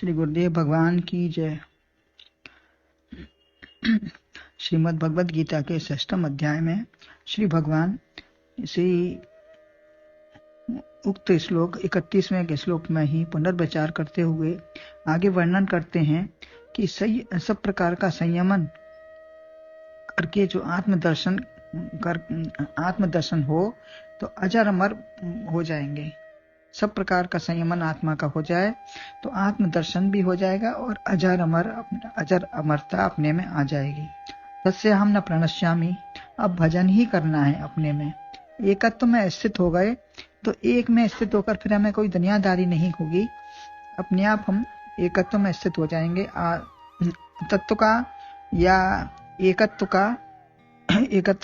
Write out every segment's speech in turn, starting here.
श्री गुरुदेव भगवान की जय। श्रीमद् भगवद गीता के 6वें अध्याय में श्री भगवान इसी उक्त श्लोक 31वें के श्लोक में ही पुनर्विचार करते हुए आगे वर्णन करते हैं कि सब प्रकार का संयमन करके जो आत्मदर्शन हो तो अजर अमर हो जाएंगे। सब प्रकार का संयमन आत्मा का हो जाए तो आत्मदर्शन भी हो जाएगा और अजर अमरता अपने में आ जाएगी। तस्य हम न प्रणश्यामी, अब भजन ही करना है अपने में। एकत्व में स्थित हो गए तो एक में स्थित होकर फिर हमें कोई दुनियादारी नहीं होगी, अपने आप हम एकत्व में स्थित हो जाएंगे। तत्व का या एकत्व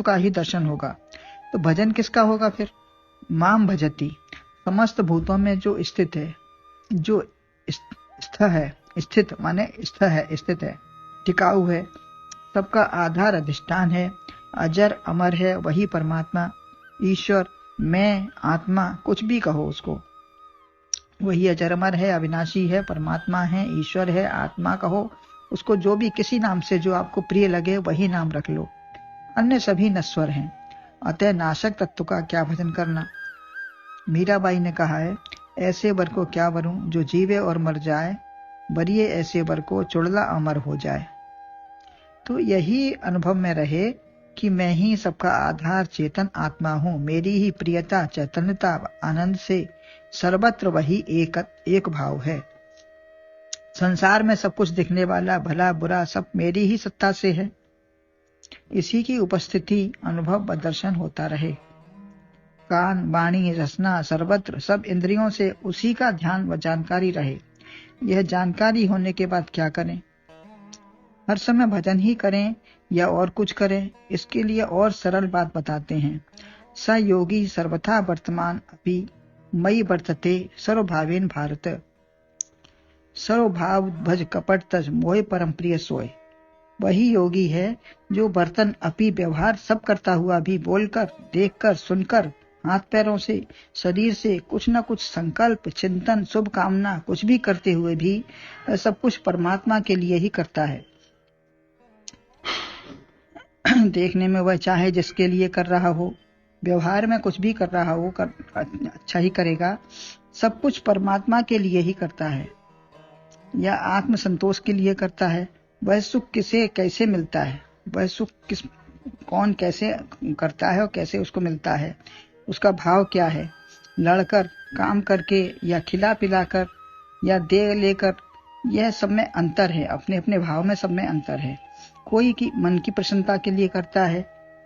का ही दर्शन होगा। तो भजन किसका होगा फिर? माम भजती, समस्त भूतों में जो स्थित है, जो स्थित माने स्थित है, टिकाऊ है, सबका आधार अधिष्ठान है, अजर अमर है, वही परमात्मा ईश्वर, मैं, आत्मा, कुछ भी कहो उसको, वही अजर अमर है, अविनाशी है, परमात्मा है, ईश्वर है, आत्मा कहो उसको, जो भी किसी नाम से जो आपको प्रिय लगे वही नाम रख लो। अन्य सभी नश्वर हैं, अतः नाशक तत्व का क्या भजन करना। मीराबाई ने कहा है, ऐसे वर को क्या वरूं जो जीवे और मर जाए, वरिये ऐसे वर को चुड़ला अमर हो जाए। तो यही अनुभव में रहे कि मैं ही सबका आधार चेतन आत्मा हूं, मेरी ही प्रियता चैतन्यता आनंद से सर्वत्र वही एक भाव है। संसार में सब कुछ दिखने वाला भला बुरा सब मेरी ही सत्ता से है। इसी की उपस्थिति अनुभव व दर्शन होता रहे। कान वाणी रसना सर्वत्र सब इंद्रियों से उसी का ध्यान व जानकारी रहे। यह जानकारी होने के बाद क्या करें? हर समय भजन ही करें या और कुछ करें? इसके लिए और सरल बात बताते हैं। स योगी सर्वथा वर्तमान अपि मयि वर्तते सर्वभावेन भारत। सर्वभाव भज कपट तज मोह परम प्रिय सोय। वही योगी है जो बर्तन अपि व्यवहार सब करता हुआ भी बोलकर, देखकर, सुनकर, हाथ पैरों से, शरीर से कुछ न कुछ संकल्प, चिंतन, शुभ कामना कुछ भी करते हुए भी सब कुछ परमात्मा के लिए ही करता है। देखने में वह चाहे जिसके लिए कर रहा हो, व्यवहार में कुछ भी कर रहा हो, अच्छा ही करेगा। सब कुछ परमात्मा के लिए ही करता है या आत्म संतोष के लिए करता है। वह सुख किसे कैसे मिलता है, वह सुख कौन कैसे करता है और कैसे उसको मिलता है, उसका भाव क्या है, लड़कर, काम करके या खिला पिलाकर या दे लेकर, यह सब में अंतर है। अपने अपने भाव में सब में अंतर है। कोई की मन की प्रसन्नता के लिए करता है,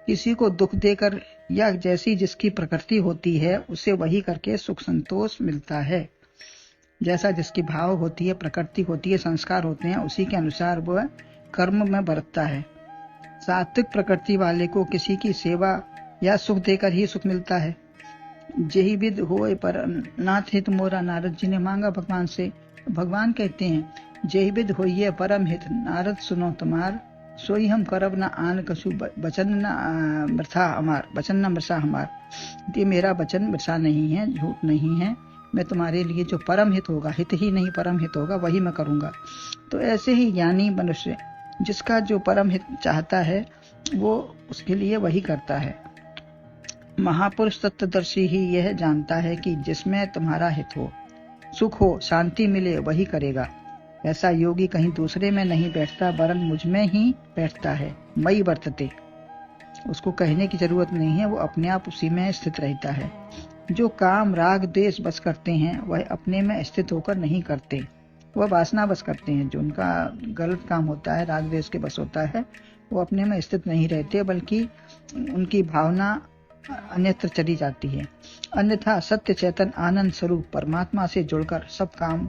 किसी को दुख देकर, या जैसी जिसकी प्रकृति होती है उसे वही करके सुख संतोष मिलता है। जैसा जिसकी भाव होती है, प्रकृति होती है, संस्कार होते हैं, उसी के अनुसार वह कर्म में बरतता है। सात्विक प्रकृति वाले को किसी की सेवा या सुख देकर ही सुख मिलता है। जेहि विद होए पर नाथ हित मोरा, नारद जी ने मांगा भगवान से। भगवान कहते हैं, जेहि विद होइए परम हित, नारद सुनो तुम्हार, सोई हम करब न आन कछु, वचन न मृषा हमार। ये मेरा वचन मृषा नहीं है, झूठ नहीं है। मैं तुम्हारे लिए जो परम हित होगा, हित ही नहीं परम हित होगा, वही मैं करूंगा। तो ऐसे ही ज्ञानी मनुष्य जिसका जो परम हित चाहता है वो उसके लिए वही करता है। महापुरुष तत्वदर्शी ही यह जानता है कि जिसमें तुम्हारा हित हो, सुख हो, शांति मिले, वही करेगा। ऐसा योगी कहीं दूसरे में नहीं बैठता, वरन मुझ में ही बैठता है। मयि वर्तते, उसको कहने की जरूरत नहीं है, वो अपने आप उसी में स्थित रहता है। जो काम राग द्वेष बस करते हैं वह अपने में स्थित होकर नहीं करते, वह वासना बस करते हैं। जो उनका गलत काम होता है, राग द्वेष के बस होता है, वो अपने में स्थित नहीं रहते, बल्कि उनकी भावना अन्यत्र चली जाती है। अन्यथा सत्य चेतन आनंद स्वरूप परमात्मा से जुड़कर सब काम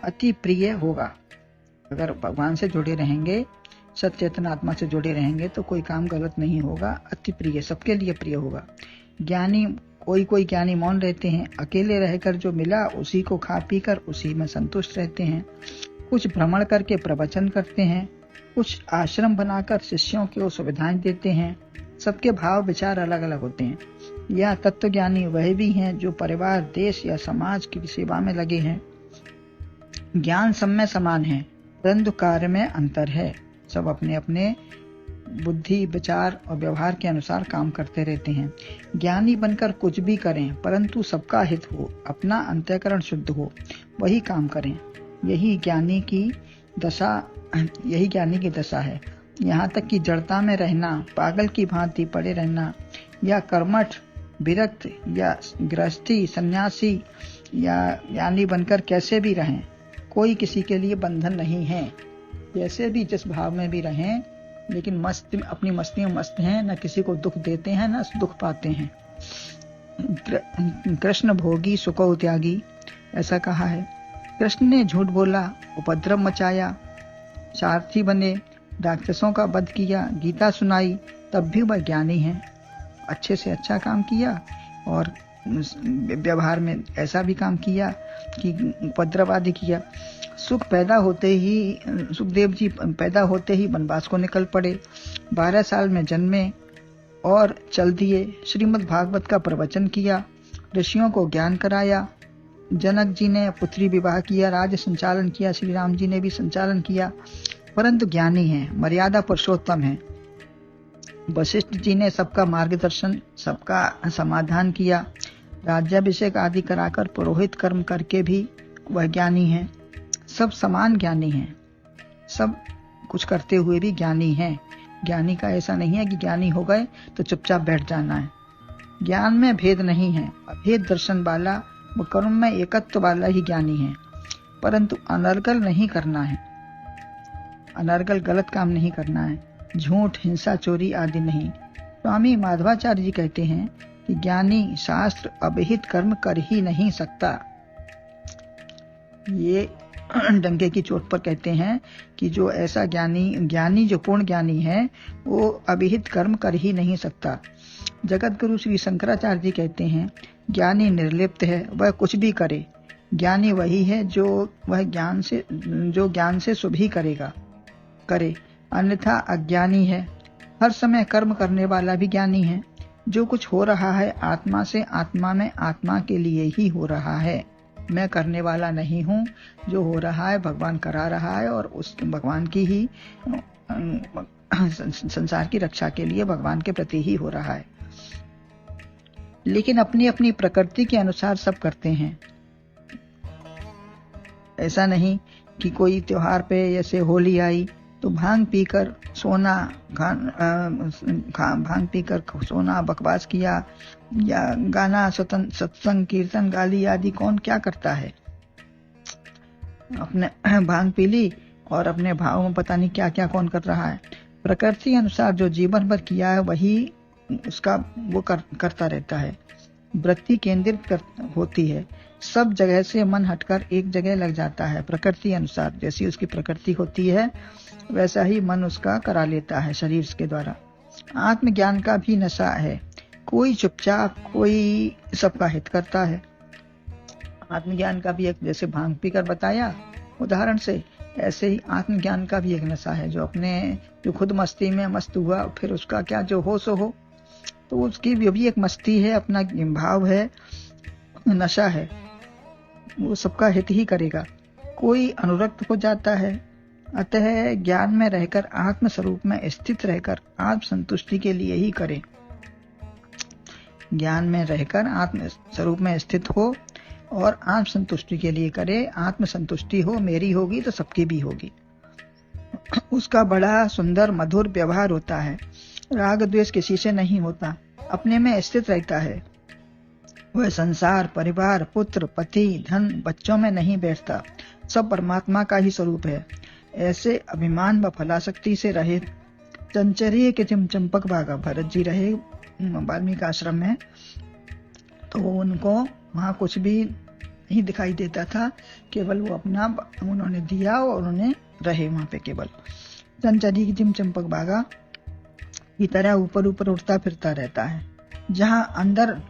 अति प्रिय होगा। अगर भगवान से जुड़े रहेंगे, सत्य चेतन आत्मा से जुड़े रहेंगे तो कोई काम गलत नहीं होगा, अति प्रिय, सबके लिए प्रिय होगा। ज्ञानी कोई ज्ञानी मौन रहते हैं, अकेले रहकर जो मिला उसी को खा पी कर उसी में संतुष्ट रहते हैं। कुछ भ्रमण करके प्रवचन करते हैं, कुछ आश्रम बनाकर शिष्यों को सुविधाएं देते हैं। सबके भाव विचार अलग अलग होते हैं। यह तत्वज्ञानी वह भी हैं जो परिवार, देश या समाज की सेवा में लगे हैं। ज्ञान सब में समान है, परंतु कार्य में अंतर है। सब अपने अपने बुद्धि, विचार और व्यवहार के अनुसार काम करते रहते हैं। ज्ञानी बनकर कुछ भी करें, परंतु सबका हित हो, अपना अंतःकरण शुद्ध हो, वही काम करें। यही ज्ञानी की दशा है। यहाँ तक कि जड़ता में रहना, पागल की भांति पड़े रहना, या कर्मठ, विरक्त या गृहस्थी, सन्यासी या ज्ञानी बनकर कैसे भी रहें, कोई किसी के लिए बंधन नहीं है। जैसे भी जिस भाव में भी रहें, लेकिन अपनी मस्ती में मस्त हैं, न किसी को दुख देते हैं न दुख पाते हैं। कृष्ण भोगी सुको त्यागी, ऐसा कहा है। कृष्ण ने झूठ बोला, उपद्रव मचाया, सारथी बने, राक्षसों का वध किया, गीता सुनाई, तब भी वह ज्ञानी है। अच्छे से अच्छा काम किया और व्यवहार में ऐसा भी काम किया कि उपद्रव आदि किया। सुखदेव जी पैदा होते ही वनवास को निकल पड़े। 12 साल में जन्मे और चल दिए। श्रीमद् भागवत का प्रवचन किया, ऋषियों को ज्ञान कराया। जनक जी ने पुत्री विवाह किया, राज्य संचालन किया, श्री राम जी ने भी संचालन किया, परंतु ज्ञानी है, मर्यादा पुरुषोत्तम है। वशिष्ठ जी ने सबका मार्गदर्शन, सबका समाधान किया। राज्याभिषेक आदि कराकर पुरोहित कर्म करके भी वह ज्ञानी है। सब समान ज्ञानी हैं, सब कुछ करते हुए भी ज्ञानी हैं। ज्ञानी का ऐसा नहीं है कि ज्ञानी हो गए तो चुपचाप बैठ जाना है। ज्ञान में भेद नहीं है। अभेद दर्शन वाला व कर्म में एकत्व वाला ही ज्ञानी है, परंतु अनर्गल नहीं करना है। अनर्गल गलत काम नहीं करना है, झूठ, हिंसा, चोरी आदि नहीं। स्वामी माधवाचार्य जी कहते हैं कि ज्ञानी शास्त्र अविहित कर्म कर ही नहीं सकता। ये डंके की चोट पर कहते हैं कि जो ऐसा ज्ञानी जो पूर्ण ज्ञानी है, वो अविहित कर्म कर ही नहीं सकता। जगत गुरु श्री शंकराचार्य जी कहते हैं, ज्ञानी निर्लिप्त है, वह कुछ भी करे। ज्ञानी वही है जो ज्ञान से शुभ ही करे, अन्यथा अज्ञानी है। हर समय कर्म करने वाला भी ज्ञानी है। जो कुछ हो रहा है आत्मा से, आत्मा में, आत्मा के लिए ही हो रहा है। मैं करने वाला नहीं हूँ। जो हो रहा है भगवान करा रहा है, और उस भगवान की ही संसार की रक्षा के लिए भगवान के प्रति ही हो रहा है। लेकिन अपनी अपनी प्रकृति के अनुसार सब करते हैं। ऐसा नहीं कि कोई त्योहार पे, जैसे होली आई तो भांग पीकर सोना, बकवास किया, या गाना, सत्संग, कीर्तन, गाली आदि कौन क्या करता है। अपने भांग पी ली और अपने भाव में पता नहीं क्या क्या कौन कर रहा है। प्रकृति अनुसार जो जीवन भर किया है वही उसका वो करता रहता है। वृत्ति केंद्रित होती है। सब जगह से मन हटकर एक जगह लग जाता है। प्रकृति अनुसार जैसी उसकी प्रकृति होती है वैसा ही मन उसका करा लेता है शरीर के द्वारा। आत्मज्ञान का भी नशा है। कोई चुपचाप, कोई सबका हित करता है। आत्मज्ञान का भी एक, जैसे भांग पीकर बताया उदाहरण से, ऐसे ही आत्मज्ञान का भी एक नशा है। जो खुद मस्ती में मस्त हुआ, फिर उसका क्या जो हो सो हो, तो उसकी भी एक मस्ती है, अपना भाव है, नशा है, वो सबका हित ही करेगा। कोई अनुरक्त हो जाता है। अतः ज्ञान में रहकर, आत्म स्वरूप में स्थित रहकर आत्म संतुष्टि के लिए ही करें। ज्ञान में रहकर आत्म स्वरूप में स्थित हो और आत्म संतुष्टि के लिए करे। आत्म संतुष्टि हो, मेरी होगी तो सबकी भी होगी। उसका बड़ा सुंदर मधुर व्यवहार होता है। राग द्वेष किसी से नहीं होता, अपने में स्थित रहता है। वह संसार, परिवार, पुत्र, पति, धन, बच्चों में नहीं बैठता। सब परमात्मा का ही स्वरूप है। ऐसे अभिमान व फलाशक्ति से रहे। चंचरिय के चंपक बागा, भरत जी रहे वाल्मीकि आश्रम में, तो उनको वहाँ कुछ भी नहीं दिखाई देता था, केवल वो अपना उन्होंने दिया और उन्होंने रहे वहाँ पे केवल। चंचरिय के चंपक बागा की तरह ऊपर ऊपर उड़ता फिरता रहता है। जहाँ अंदर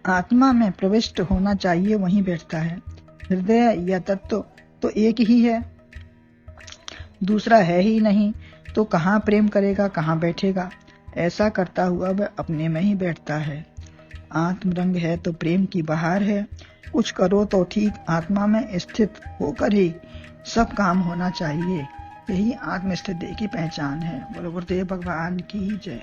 आत्मा में प्रविष्ट होना चाहिए वहीं बैठता है। हृदय या तत्व तो एक ही है, दूसरा है ही नहीं, तो कहाँ प्रेम करेगा, कहाँ बैठेगा। ऐसा करता हुआ वह अपने में ही बैठता है। आत्मरंग है तो प्रेम की बहार है। कुछ करो तो ठीक आत्मा में स्थित होकर ही सब काम होना चाहिए। यही आत्मस्थिति की पहचान है। बोलो गुरुदेव भगवान की जय।